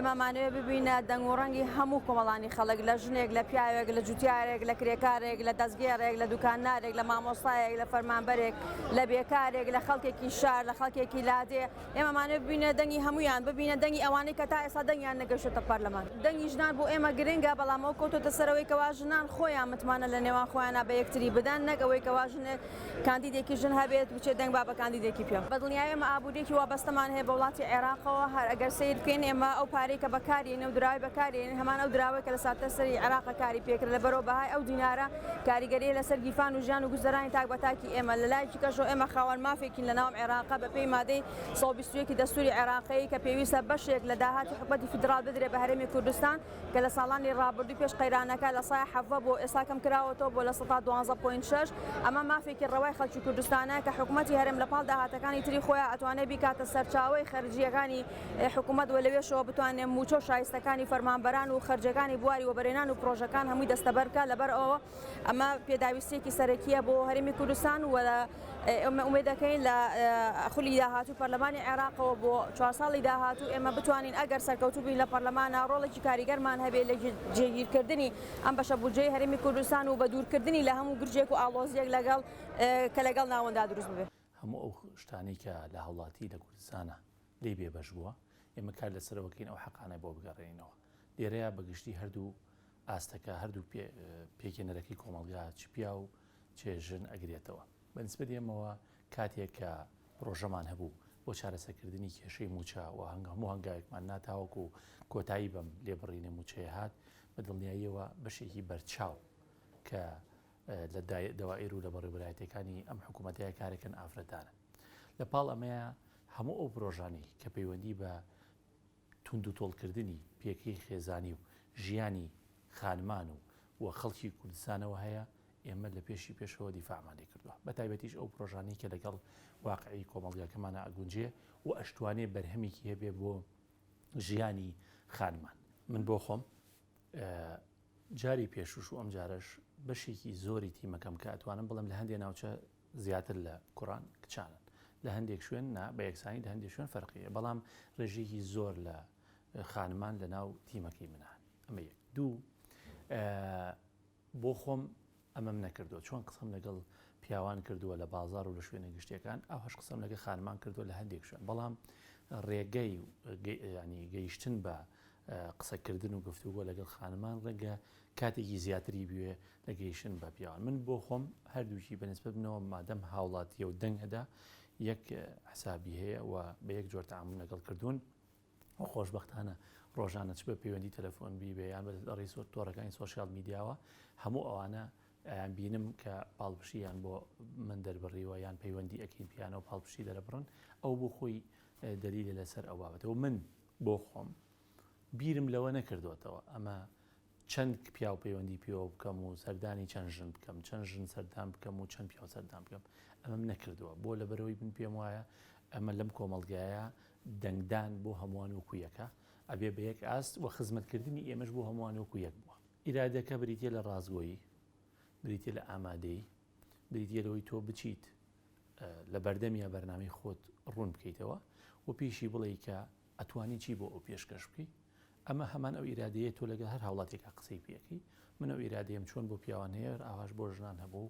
ئێمەمانەوێ ببینە دەنگ و ڕەنگی هەموو کۆمەڵانی خەڵک لە ژنێک لە پیاوێک لە جوتیارێک لە کرێکارێک لە دەستگێڕێک لە دوکاننارێک لە مامۆستایەک لە فەرمانبەرێک لە بێکارێک لە خەڵکێکی شار لە خەڵکێکی لادێ ئێمەمانێ ببینە دەنگی هەمویان ببینە دەنگی ئەوانەی کە تا ئێستا دەنگیان نەگەشتە پەرلەمان دەنگی ژنان بۆ ئێمە گرنگە بەڵام ئەو کۆتۆتە سەرەوەی کەوا ژنان خۆیان متمانە لە نێوان خۆیانە بە یەکتری بدەن نەگەوەی کەوا ژنێک کاندیدێکی ژن هەبێت بچێت دەنگ با بە کاندیدێکی پێ بەدڵنیایی ئێمە ئابوورێکی وابەستەمان هەیە بە وڵاتی عێراقەوە هەر ئەگەر سیر بکەین ئێمە ئەو پارەی کە بەکارێنێ و دراوی بەکارێنێ هەمان ئەو دراوەی کە لە ساتە سەری عێراقە کاری پێکرد لە بەرەو بەهای ئەو دینارە کاریگەری لەسەر گیفان و ژیان و گوزەرانی تاک بەتاکی ئێمە لە لایکی کەشەوە ئێمە خاوەن مافێکین لە ناوم عێراقە بە پێی مادەی 121 دەستوری عێراقی کە پێویستە بەشێک لە داهاتی حکومەتی فیدرال بدرێ بە هەرێمی کوردستان کە لە ساڵانی ڕابردوو پێش قەیرانەکە لە سای حەڤە بۆ ئێستا کەم کراوەتەوە بۆ لە 12.6 ئەمە مافێکی ڕەوای خەڵکی کوردستانە کە حکومەتی هەرێم لە پاڵ داهاتەکانی تری خۆیان ئەتوانێت بیکاتە سەرچاوەی خەرجیەکانی حکومەت و لەوێشەوە بتوانێت موچۆ شایستەکانی فەرمانبەران و خەرجەکانی بواری وەبەرێنان و پرۆژەکان هەمووی دەستەبەرکە لەبەر ئەوە ئەمە پێداویستێکی سەرەکیە بۆ هەرێمی کوردستان و ئومێد دەکەین لە خولی داهاتوو پەرلەمانی عێراقەوە بۆ 4 ساڵی داهاتوو ئێمە بتوانین ئەگەر سەرکەوتوو بین لە پەرلەمانە ڕۆڵێکی کاریگەرمان هەبێت لە جێگیرکردنی ئەم بەشە بودجەی هەرێمی کوردستان و بە دوورکردنی لە هەموو گرجێک و ئاڵۆزیەک لەگەڵ کە لەگەڵ ناوەندا دروست ببێت هەموو ئەو شتانی کە لە هەوڵاتی لە کوردستانە لی بێ بەش بووە ئێمە کار لەسەرەوەکەین ئەو حەقانە بۆ بگەڕێنەوە لێرەیە بەگشتی هەردوو ئاستەکە هەردوو پێکێنەرەکەی کۆمەڵگا چ پیا و چێژن ئەگرێتەوە بەنسبەت ئێمەوە کاتێک کە پرۆژەمان هەبوو بۆ چارەسەرکردنی کێشەی موچە و هەموو هەنگاوێکمان ناتاوەکو و کۆتایی بەم لێبڕینە موچەیە هات بە دڵنیاییەوە بەشێکی بەرچاو کە لە دەوائر و لە بەڕێوەبەرایەتەکانی ئەم حکوومەتەیە کارێکن ئافرەتانە لە پاڵ ئەمەیە هەموو ئەو پرۆژانی کە پەیوەندی بە تونند و تۆڵکردنی پێکەی خێزانی و ژیانی خانمان و خەڵکی کوردستانەوە هەیە ئێمە لە پێشی پێشەوە دیفاعمانی کردووە بە تایبەتیش ئەو پرۆژانی کە لەگەڵ واقعی کۆمەڵگاکەمانە ئەگونجێ و ئەشتوانێ بەرهەمێکی هەبێ بۆ ژیانی خانمان من بۆ خۆم جاری پێشوش و ئەم جارش بەشێکی زۆری تیمەکەم کە ئەتوانم بڵم لە هەندێک ناوچە زیاتر لە کوڕان کچانن لە هەندێک شوێن بە یەکسانی لە هەندێک شوێن فەرقیە بەڵام ڕێژێکی زۆر لە خانمان لە ناو تیمەکەی منان ئەمە یەک دوو بۆ خۆم ئەمەم نەکردووە چۆن قسەم لەگەڵ پیاوان کردووە لە بازار و لە شوێنە گشتیەکان ئەو هەش قسەم لەگە خانمان کردووە لە هەندێک شوێن بەڵام ڕێگەی ینی گەیشتن بە قسەکردن و گفتوگۆ لەگەڵ خانمان ڕەنگە کاتێکی زیاتری بوێ لە گەیشتن بە پیاوان من بۆ خۆم هەردووکی بەنسبەت بنەوە مادەم هاوڵاتیە و دەنگ هەدا یەک حسابی هەیە و بە یەک جۆر تەعامل لەگەڵ کردوون و خۆشبەختانە ڕۆژانە چ بە پەیوەندی تەلەفۆن بیبێ یان بە ڕێی تۆڕەکانی سۆشیال میدیاوە هەموو ئەوانە بینم کە پاڵپشییان بۆ من دەربڕیوە یان پەیوەندی ئەکەین پیانە و پاڵپشی دەرەبڕن ئەو بۆ خۆی دەلیلە لەسەر ئەو بابەتەوە من بۆ خۆم بیرم لەوە نەکردوێتەوە ئەمە چەند پیا و پەیوەندی پێوە بکەم و سەردانی چەند ژن بکەم چەند ژن سەردان بکەم و چەند پیا سەردان بکەم ئەمەم نەکردووە بۆ لەبەرەوەی من پێم وایە ئەمە لەم کۆمەڵگایە دەنگدان بۆ هەمووان وەکو یەکە ئەبێ بە یەک ئاست و خزمەتکردنی ئێمەش بۆ هەمووان وەکو یەک بووە ئیرادەکە بریتە لە ڕازگۆیی بریتە لە ئامادەی بریتە لەوەی تۆ بچیت لە بەردەمیە بەرنامەی خۆت ڕوون بکەیتەوە و پێشی بڵێ کە ئەتوانی چی بۆ ئەو پێشکەش بکەی ئەمە هەمان ئەو ئیرادەیە تۆ لەگەڵ هەر هاوڵاتێکە قسەی پێەکەی من ئەو ئیرادەیەم چۆن بۆ پیاوان هەیە ئاواش بۆ ژنان هەبوو